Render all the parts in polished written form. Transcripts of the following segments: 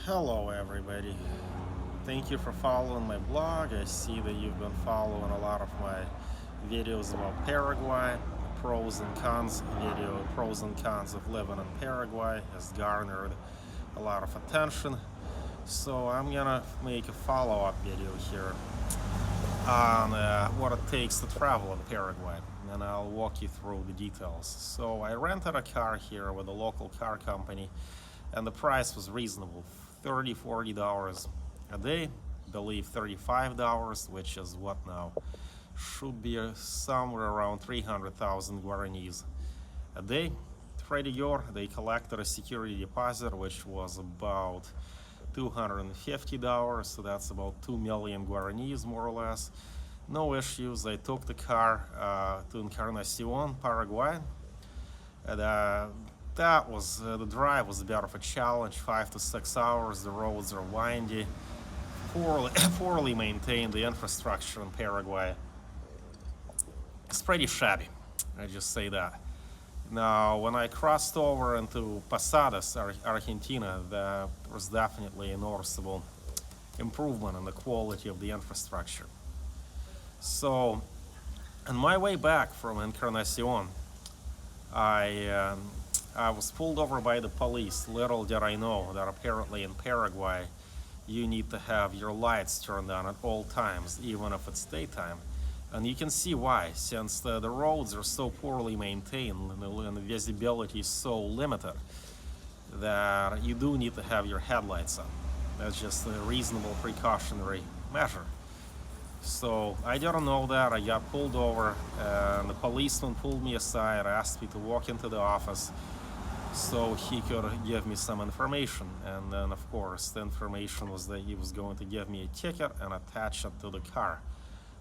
Hello everybody. Thank you for following my blog. I see that you've been following a lot of my videos about Paraguay. Pros and cons video, pros and cons of living in Paraguay has garnered a lot of attention. So I'm gonna make a follow-up video here on what it takes to travel in Paraguay, and I'll walk you through the details. So I rented a car here with a local car company, and the price was reasonable, $30-40 a day. I believe $35, which is what now? Should be somewhere around 300,000 guaranis a day. Pretty good. They collected a security deposit, which was about $250, so that's about 2 million guaranis, more or less. No issues. I took the car to Encarnacion, Paraguay. And, that was the drive was a bit of a challenge, 5 to 6 hours. The roads are windy, poorly maintained. The infrastructure in Paraguay is pretty shabby. I just say that. Now, when I crossed over into Posadas, Argentina, there was definitely a noticeable improvement in the quality of the infrastructure. So, on my way back from Encarnacion, I was pulled over by the police. Little did I know that apparently in Paraguay, you need to have your lights turned on at all times, even if it's daytime. And you can see why, since the roads are so poorly maintained and the visibility is so limited that you do need to have your headlights on. That's just a reasonable precautionary measure. So I didn't know that. I got pulled over, and the policeman pulled me aside, asked me to walk into the office so he could give me some information. And then, of course, the information was that he was going to give me a ticket and attach it to the car,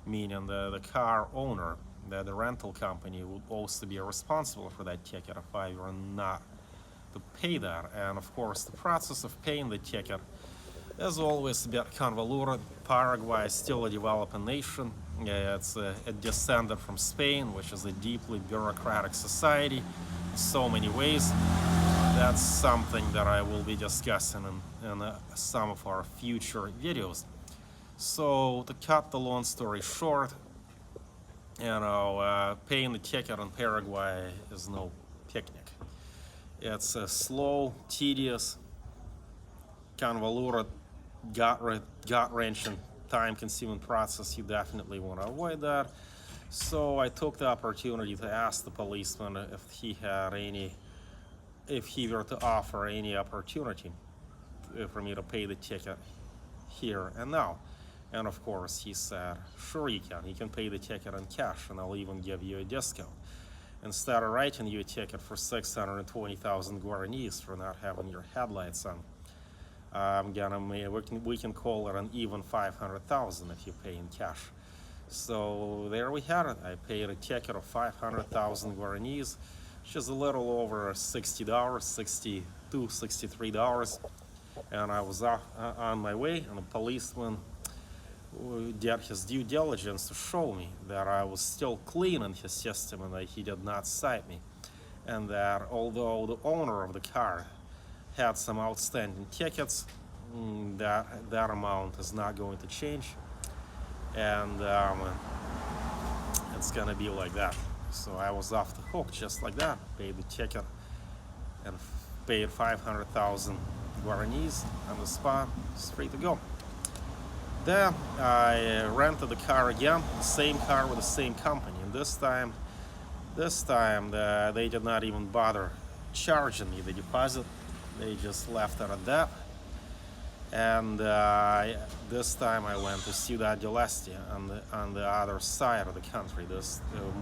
meaning the car owner, the rental company, would also be responsible for that ticket if I were not to pay that. And of course, the process of paying the ticket is always a bit convoluted. Paraguay is still a developing nation. It's descended from Spain, which is a deeply bureaucratic society in so many ways. That's something that I will be discussing in some of our future videos. So to cut the long story short, paying the ticket in Paraguay is no picnic. It's a slow, tedious, convoluted, gut-wrenching, time-consuming process. You definitely want to avoid that. So I took the opportunity to ask the policeman if he were to offer any opportunity for me to pay the ticket here and now. And of course, he said, sure you can. You can pay the ticket in cash, and I'll even give you a discount. Instead of writing you a ticket for 620,000 guaranis for not having your headlights on, we can call it an even 500,000 if you pay in cash. So there we had it. I paid a ticket of 500,000 guaranis, which is a little over $60, $62, $63. And I was on my way, and the policeman did his due diligence to show me that I was still clean in his system and that he did not cite me. And that although the owner of the car had some outstanding tickets, that amount is not going to change, and it's gonna be like that. So I was off the hook just like that. Paid the ticket and paid 500,000 guaranis on the spot, straight to go. Then I rented the car again, the same car with the same company, and this time they did not even bother charging me the deposit. They just left it at that. And this time I went to Ciudad del Este on the other side of the country,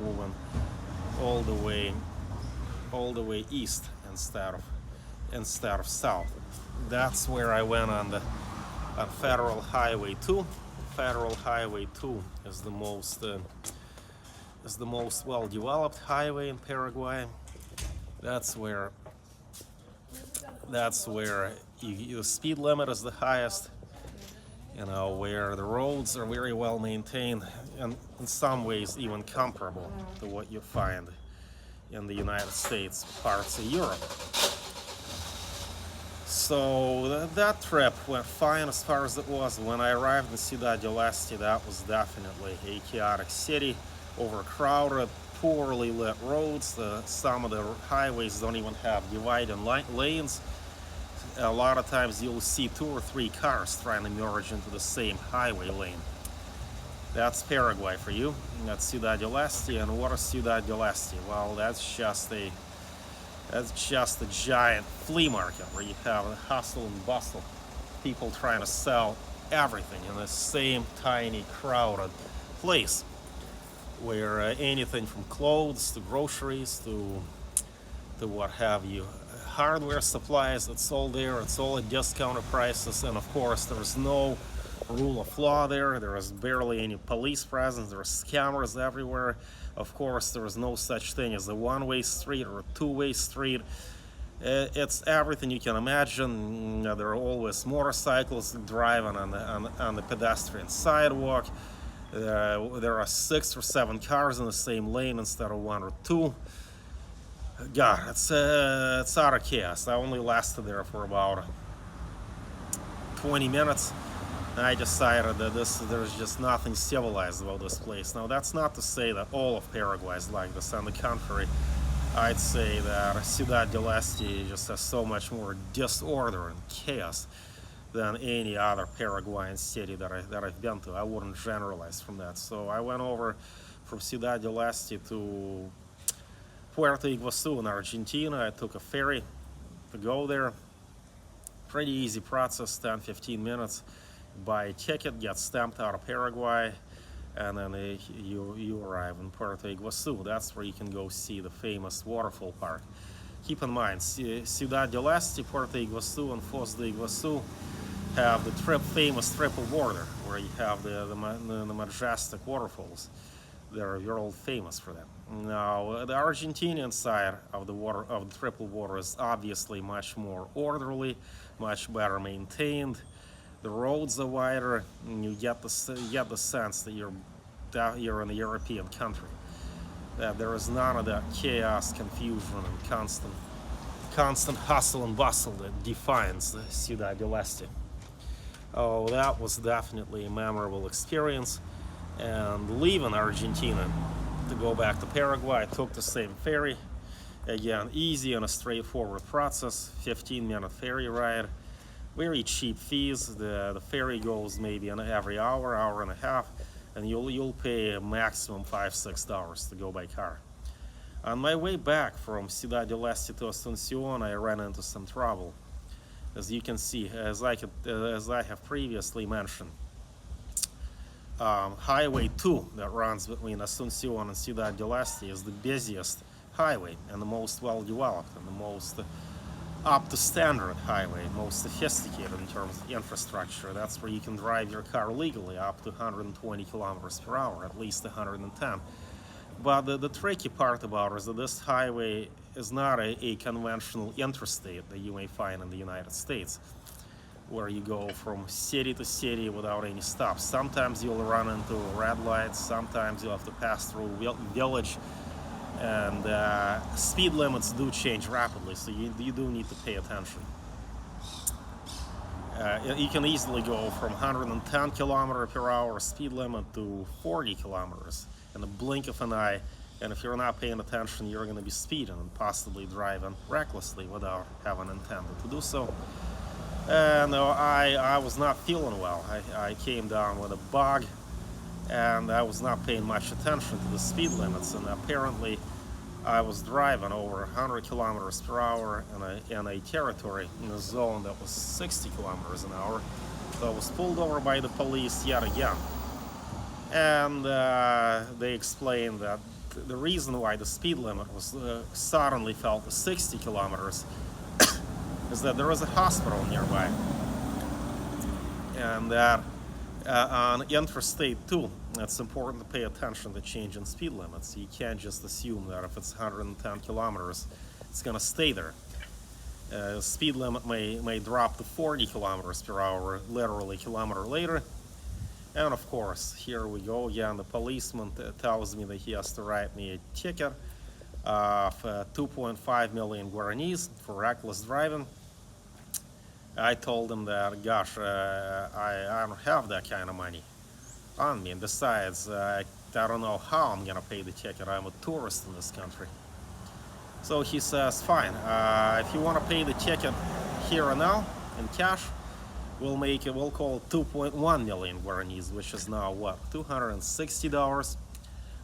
moving all the way east instead of south. That's where I went on Federal Highway 2. Federal Highway 2 is the most well-developed highway in Paraguay. That's where the speed limit is the highest, where the roads are very well maintained and in some ways even comparable to what you find in the United States, parts of Europe. So that trip went fine as far as it was. When I arrived in Ciudad del Este, that was definitely a chaotic city, overcrowded, poorly lit roads. Some of the highways don't even have dividing lanes. A lot of times you'll see 2 or 3 cars trying to merge into the same highway lane. That's Paraguay for you. That's Ciudad del Este. And what is Ciudad del Este? Well, that's just a giant flea market where you have a hustle and bustle, people trying to sell everything in the same tiny crowded place, where anything from clothes to groceries to what have you, hardware supplies, it's all there. It's all at discounted prices, and of course there's no rule of law there. There is barely any police presence. There's cameras everywhere. Of course, there is no such thing as a one-way street or a two-way street. It's everything you can imagine. There are always motorcycles driving on the pedestrian sidewalk. There are 6 or 7 cars in the same lane instead of 1 or 2. God, it's utter chaos. I only lasted there for about 20 minutes. I decided that there's just nothing civilized about this place. Now, that's not to say that all of Paraguay is like this. On the contrary, I'd say that Ciudad del Este just has so much more disorder and chaos than any other Paraguayan city that I've been to. I wouldn't generalize from that. So I went over from Ciudad del Este to Puerto Iguazu in Argentina. I took a ferry to go there. Pretty easy process, 10-15 minutes. Buy a ticket, get stamped out of Paraguay, and then you arrive in Puerto Iguazu. That's where you can go see the famous waterfall park. Keep in mind, Ciudad del Este, Puerto Iguazu, and Foz de Iguazu have the famous triple border, where you have the majestic waterfalls. They're world famous for that. Now, the Argentinian side of the triple border is obviously much more orderly, much better maintained. The roads are wider, and you get the sense that you're in a European country. That there is none of that chaos, confusion, and constant hustle and bustle that defines the Ciudad del Este. Oh, that was definitely a memorable experience. And leaving Argentina to go back to Paraguay, I took the same ferry. Again, easy and a straightforward process, 15-minute ferry ride. Very cheap fees. The ferry goes maybe every hour and a half, and you'll pay a maximum $5-6 to go by car. On my way back from Ciudad del Este to Asuncion, I ran into some trouble. As you can see, as I have previously mentioned, Highway 2 that runs between Asuncion and Ciudad del Este is the busiest highway and the most well-developed and the most up to standard highway, most sophisticated in terms of infrastructure. That's where you can drive your car legally up to 120 kilometers per hour, at least 110. But the tricky part about it is that this highway is not a conventional interstate that you may find in the United States, where you go from city to city without any stops. Sometimes you'll run into red lights, sometimes you'll have to pass through a village, and speed limits do change rapidly, so you do need to pay attention. You can easily go from 110 kilometer per hour speed limit to 40 kilometers in the blink of an eye, and if you're not paying attention, you're going to be speeding and possibly driving recklessly without having intended to do so. And I was not feeling well. I came down with a bug, and I was not paying much attention to the speed limits, and apparently I was driving over 100 kilometers per hour in a territory, in a zone that was 60 kilometers an hour. So I was pulled over by the police yet again. And they explained that the reason why the speed limit was suddenly fell to 60 kilometers is that there was a hospital nearby. And that on Interstate 2, it's important to pay attention to change in speed limits. You can't just assume that if it's 110 kilometers, it's going to stay there. Speed limit may drop to 40 kilometers per hour, literally a kilometer later. And of course, here we go again. The policeman tells me that he has to write me a ticket of 2.5 million guaranis for reckless driving. I told him that, gosh, I don't have that kind of money on me. And besides, I don't know how I'm gonna pay the ticket. I'm a tourist in this country. So he says, fine, if you want to pay the ticket here and now in cash, we'll call it 2.1 million guaranis, which is now what, $260.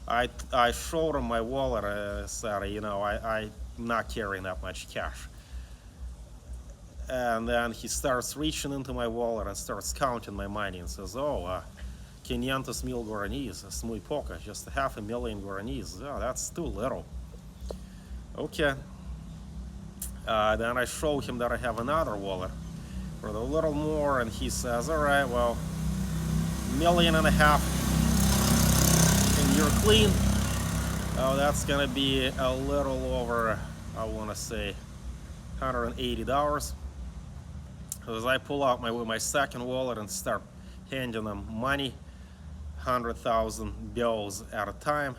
I showed him my wallet. I said, I'm not carrying that much cash. And then he starts reaching into my wallet and starts counting my money and says, 500,000 guaranis, es muy poca, just 500,000 guaranis. Oh, that's too little. Okay. Then I show him that I have another wallet for a little more, and he says, all right, well, 1.5 million, and you're clean. Oh, that's gonna be a little over, I want to say, $180. As I pull out my second wallet and start handing them money, 100,000 bills at a time,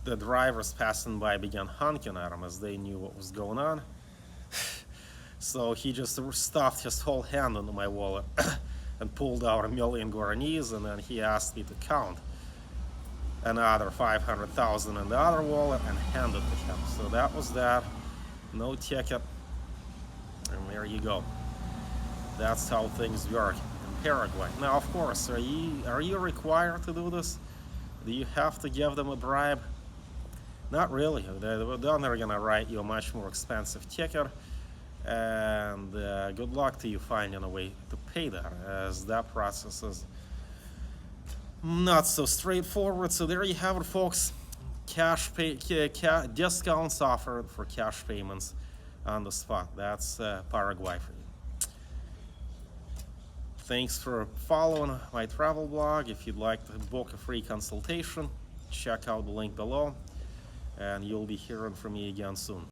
the drivers passing by began honking at him as they knew what was going on. So he just stuffed his whole hand into my wallet and pulled out 1 million guaranis, and then he asked me to count another 500,000 in the other wallet and hand it to him. So that was that. No ticket. And there you go. That's how things work in Paraguay. Now, of course, are you required to do this? Do you have to give them a bribe? Not really. Then they're gonna write you a much more expensive ticket, and good luck to you finding a way to pay that, as that process is not so straightforward. So there you have it, folks. Discounts offered for cash payments on the spot. That's Paraguay for you. Thanks for following my travel blog. If you'd like to book a free consultation, check out the link below, and you'll be hearing from me again soon.